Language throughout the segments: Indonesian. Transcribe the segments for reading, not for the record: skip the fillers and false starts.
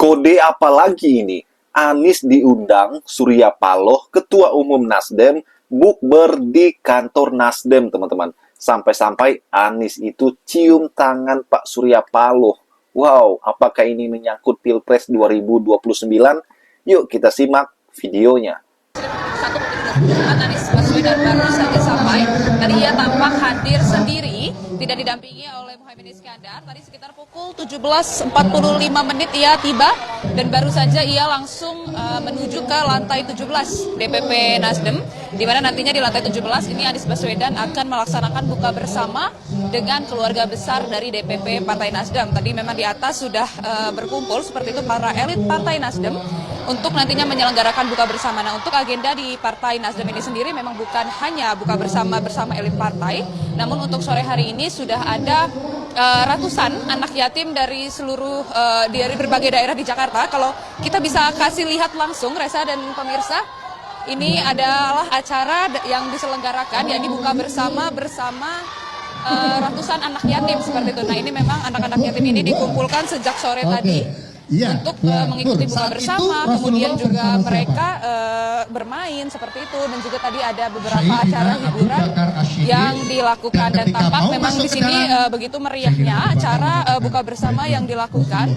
Kode apa lagi ini? Anies diundang Surya Paloh, Ketua Umum Nasdem, bukber di kantor Nasdem, teman-teman. Sampai-sampai Anies itu cium tangan Pak Surya Paloh. Wow, apakah ini menyangkut Pilpres 2029? Yuk kita simak videonya. Anies Baswedan baru saja sampai. Tadi ia tampak hadir sendiri, tidak didampingi oleh Muhaimin Iskandar. Tadi sekitar pukul 17.45 menit ia tiba dan baru saja ia langsung menuju ke lantai 17 DPP Nasdem, di mana nantinya di lantai 17 ini Anies Baswedan akan melaksanakan buka bersama dengan keluarga besar dari DPP Partai Nasdem. Tadi memang di atas sudah berkumpul seperti itu para elit Partai Nasdem untuk nantinya menyelenggarakan buka bersama. Nah, untuk agenda di Partai Nasdem ini sendiri memang bukan hanya buka bersama elit partai, namun untuk sore hari ini sudah ada ratusan anak yatim dari seluruh dari berbagai daerah di Jakarta. Kalau kita bisa kasih lihat langsung, Reza dan pemirsa, ini adalah acara yang diselenggarakan, yakni buka bersama ratusan anak yatim seperti itu. Nah, ini memang anak-anak yatim ini dikumpulkan sejak sore tadi. Untuk mengikuti buka bersama, kemudian juga mereka bermain seperti itu, dan juga tadi ada beberapa acara hiburan yang dilakukan, dan tampak memang di sini begitu meriahnya acara buka bersama yang dilakukan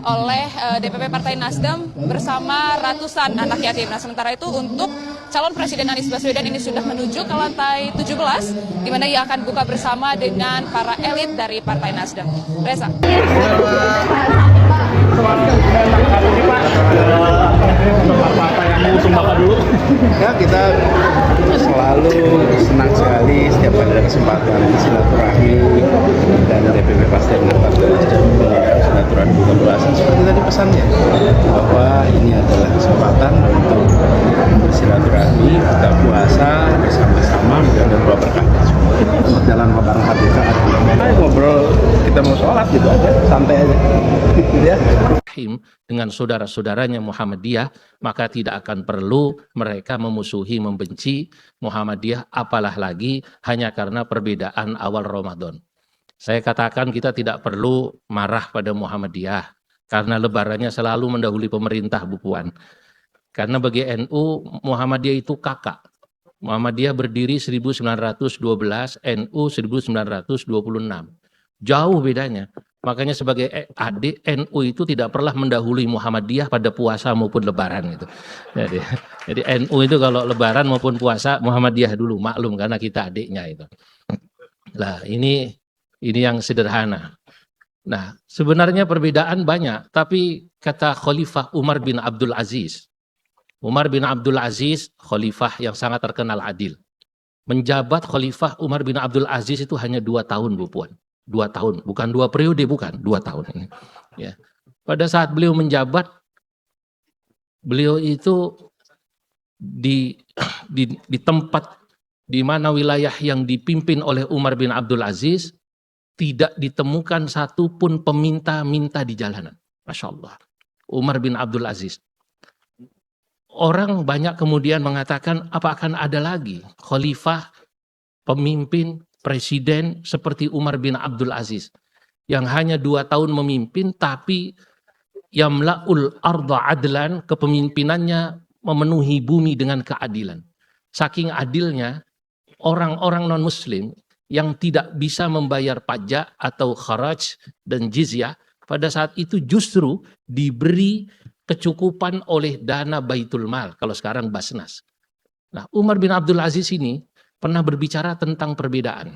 oleh DPP Partai Nasdem bersama ratusan anak yatim. Nah, sementara itu untuk calon Presiden Anies Baswedan ini sudah menuju ke lantai 17, di mana ia akan buka bersama dengan para elit dari Partai Nasdem. Reza. Apa yang mengusung Bapak dulu? Ya, kita selalu senang sekali setiap ada kesempatan silaturahmi dan DPP Partai Nasdem silaturahmi buka puasa seperti tadi pesannya, bahwa ini adalah kesempatan untuk bersilaturahmi buka puasa bersama-sama dan doa berkah untuk jalan bareng hati saat ngobrol, kita mau sholat gitu aja, santai aja gitu ya. Dengan saudara-saudaranya Muhammadiyah, maka tidak akan perlu mereka memusuhi, membenci Muhammadiyah, apalah lagi hanya karena perbedaan awal Ramadan. Saya katakan kita tidak perlu marah pada Muhammadiyah, karena lebarannya selalu mendahului pemerintah, Bu Puan. Karena bagi NU, Muhammadiyah itu kakak. Muhammadiyah berdiri 1912, NU 1926. Jauh bedanya. Makanya sebagai adik, NU itu tidak pernah mendahului Muhammadiyah pada puasa maupun lebaran gitu. Jadi NU itu kalau lebaran maupun puasa Muhammadiyah dulu, maklum karena kita adiknya itu. Nah, ini yang sederhana. Nah, sebenarnya perbedaan banyak, tapi kata Khalifah Umar bin Abdul Aziz. Umar bin Abdul Aziz, khalifah yang sangat terkenal adil. Menjabat Khalifah Umar bin Abdul Aziz itu hanya 2 tahun, Bu Puan. 2 tahun, bukan 2 periode, bukan 2 tahun ini. Ya. Pada saat beliau menjabat, beliau itu di tempat di mana wilayah yang dipimpin oleh Umar bin Abdul Aziz tidak ditemukan satupun peminta-minta di jalanan. Masya Allah. Umar bin Abdul Aziz. Orang banyak kemudian mengatakan, apa akan ada lagi khalifah, pemimpin, presiden seperti Umar bin Abdul Aziz yang hanya 2 tahun memimpin, tapi yamla'ul arda adlan, kepemimpinannya memenuhi bumi dengan keadilan. Saking adilnya, orang-orang non-muslim yang tidak bisa membayar pajak atau kharaj dan jizyah pada saat itu justru diberi kecukupan oleh dana Baitul Mal, kalau sekarang Basnas. Nah, Umar bin Abdul Aziz ini pernah berbicara tentang perbedaan.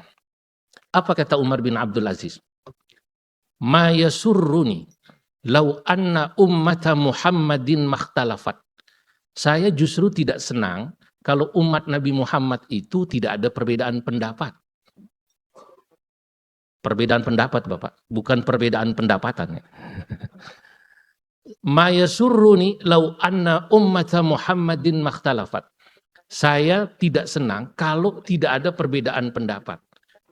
Apa kata Umar bin Abdul Aziz? Ma yasurruni law anna ummata Muhammadin makhtalafat. Saya justru tidak senang kalau umat Nabi Muhammad itu tidak ada perbedaan pendapat. Perbedaan pendapat, Bapak, bukan perbedaan pendapatan. Ma yasurruni law anna ummata Muhammadin makhtalafat. Saya tidak senang kalau tidak ada perbedaan pendapat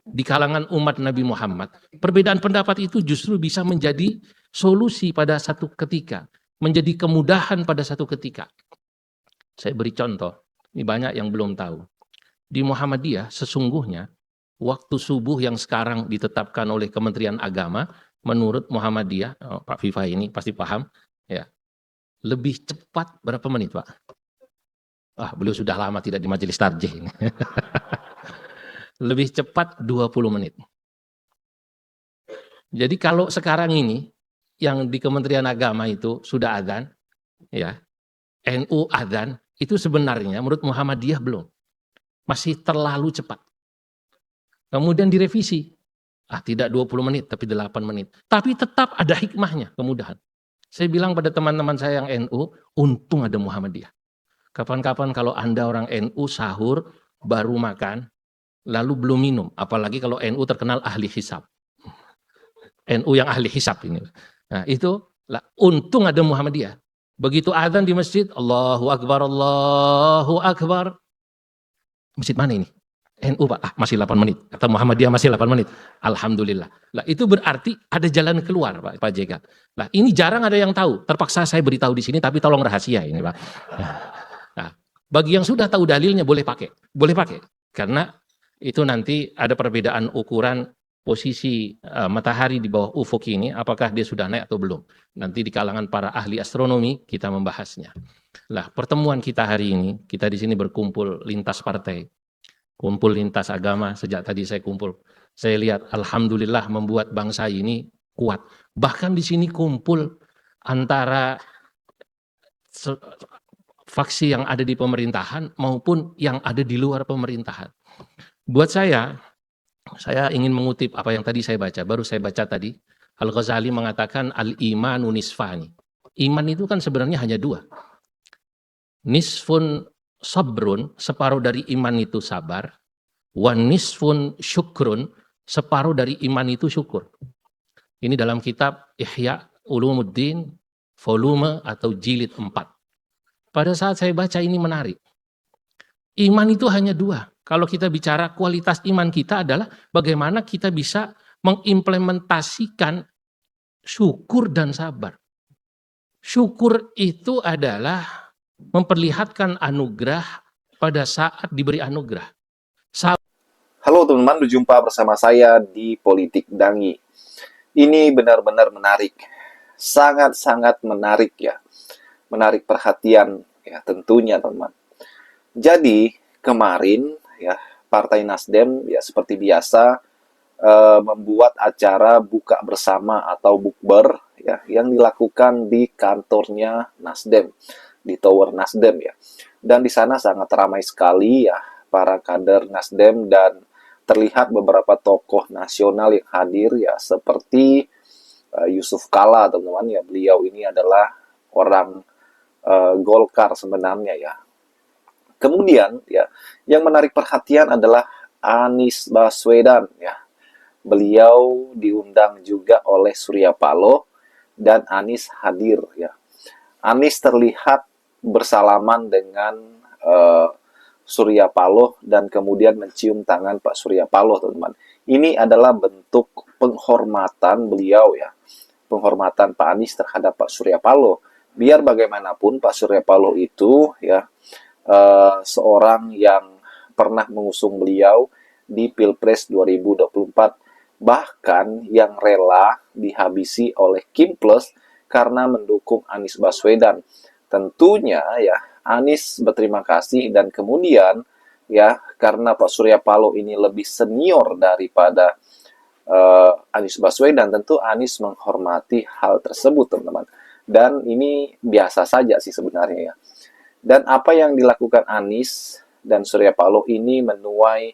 di kalangan umat Nabi Muhammad. Perbedaan pendapat itu justru bisa menjadi solusi pada satu ketika, menjadi kemudahan pada satu ketika. Saya beri contoh, ini banyak yang belum tahu. Di Muhammadiyah sesungguhnya waktu subuh yang sekarang ditetapkan oleh Kementerian Agama, menurut Muhammadiyah, Pak Viva ini pasti paham, Ya, lebih cepat berapa menit, Pak? Beliau sudah lama tidak di majelis tarjih ini. Lebih cepat 20 menit. Jadi kalau sekarang ini yang di Kementerian Agama itu sudah adzan, ya, NU adzan, itu sebenarnya menurut Muhammadiyah belum. Masih terlalu cepat. Kemudian direvisi. Tidak 20 menit tapi 8 menit. Tapi tetap ada hikmahnya, kemudahan. Saya bilang pada teman-teman saya yang NU, untung ada Muhammadiyah. Kapan-kapan kalau Anda orang NU sahur baru makan, lalu belum minum, apalagi kalau NU terkenal ahli hisab. NU yang ahli hisab ini. Nah, itu untung ada Muhammadiyah. Begitu azan di masjid, Allahu Akbar, Allahu Akbar. Masjid mana ini? NU Pak, masih 8 menit. Kata Muhammadiyah masih 8 menit. Alhamdulillah. Lah itu berarti ada jalan keluar Pak JK. Lah ini jarang ada yang tahu. Terpaksa saya beritahu di sini tapi tolong rahasia ini Pak. Nah, bagi yang sudah tahu dalilnya boleh pakai. Boleh pakai. Karena itu nanti ada perbedaan ukuran posisi matahari di bawah ufuk ini, apakah dia sudah naik atau belum. Nanti di kalangan para ahli astronomi kita membahasnya. Lah pertemuan kita hari ini, kita di sini berkumpul lintas partai. Kumpul lintas agama, sejak tadi saya kumpul. Saya lihat alhamdulillah membuat bangsa ini kuat. Bahkan di sini kumpul antara faksi yang ada di pemerintahan maupun yang ada di luar pemerintahan. Buat saya ingin mengutip apa yang tadi saya baca. Baru saya baca tadi, Al-Ghazali mengatakan al-imanu nisfani. Iman itu kan sebenarnya hanya dua. Nisfun sabrun, separuh dari iman itu sabar. Wa nisfun syukrun, separuh dari iman itu syukur. Ini dalam kitab Ihya Ulumuddin, volume atau jilid 4. Pada saat saya baca ini menarik. Iman itu hanya dua. Kalau kita bicara kualitas iman kita adalah bagaimana kita bisa mengimplementasikan syukur dan sabar. Syukur itu adalah memperlihatkan anugerah pada saat diberi anugerah. Halo teman-teman, berjumpa bersama saya di Politik Dangi. Ini benar-benar menarik. Sangat-sangat menarik ya. Menarik perhatian ya tentunya teman-teman. Jadi kemarin ya Partai Nasdem ya seperti biasa membuat acara buka bersama atau bukber ya yang dilakukan di kantornya Nasdem, di Tower Nasdem ya. Dan di sana sangat ramai sekali ya para kader Nasdem dan terlihat beberapa tokoh nasional yang hadir ya seperti Yusuf Kalla teman-teman ya. Beliau ini adalah orang Golkar sebenarnya ya. Kemudian ya yang menarik perhatian adalah Anies Baswedan ya. Beliau diundang juga oleh Surya Paloh dan Anies hadir ya. Anies terlihat bersalaman dengan Surya Paloh dan kemudian mencium tangan Pak Surya Paloh teman-teman. Ini adalah bentuk penghormatan beliau ya. Penghormatan Pak Anies terhadap Pak Surya Paloh. Biar bagaimanapun Pak Surya Paloh itu ya seorang yang pernah mengusung beliau di Pilpres 2024, bahkan yang rela dihabisi oleh Kim Plus karena mendukung Anies Baswedan. Tentunya ya Anies berterima kasih dan kemudian ya karena Pak Surya Paloh ini lebih senior daripada Anies Baswedan, tentu Anies menghormati hal tersebut teman-teman. Dan ini biasa saja sih sebenarnya ya. Dan apa yang dilakukan Anies dan Surya Paloh ini menuai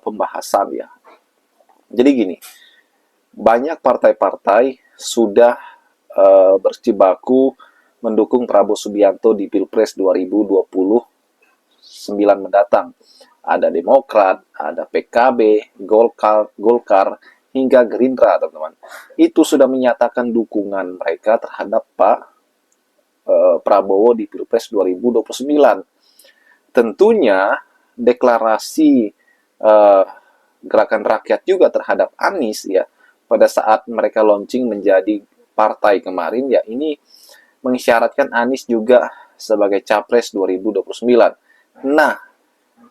pembahasan ya. Jadi gini, banyak partai-partai sudah berjibaku mendukung Prabowo Subianto di Pilpres 2029 mendatang. Ada Demokrat, ada PKB, Golkar, hingga Gerindra, teman-teman. Itu sudah menyatakan dukungan mereka terhadap Pak Prabowo di Pilpres 2029. Tentunya deklarasi gerakan rakyat juga terhadap Anies ya pada saat mereka launching menjadi partai kemarin ya, ini mengisyaratkan Anies juga sebagai capres 2029. Nah,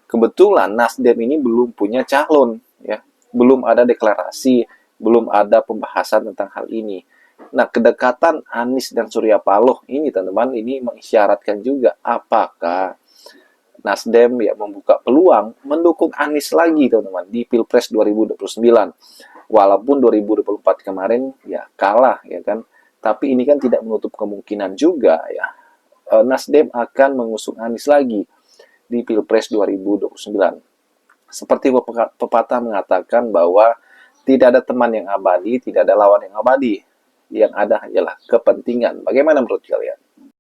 kebetulan Nasdem ini belum punya calon ya. Belum ada deklarasi, belum ada pembahasan tentang hal ini. Nah, kedekatan Anies dan Surya Paloh ini teman-teman, ini mengisyaratkan juga apakah Nasdem ya membuka peluang mendukung Anies lagi teman-teman di Pilpres 2029. Walaupun 2024 kemarin ya kalah ya kan, tapi ini kan tidak menutup kemungkinan juga ya Nasdem akan mengusung Anies lagi di Pilpres 2029. Seperti pepatah mengatakan bahwa tidak ada teman yang abadi, tidak ada lawan yang abadi. Yang ada hanyalah kepentingan. Bagaimana menurut kalian?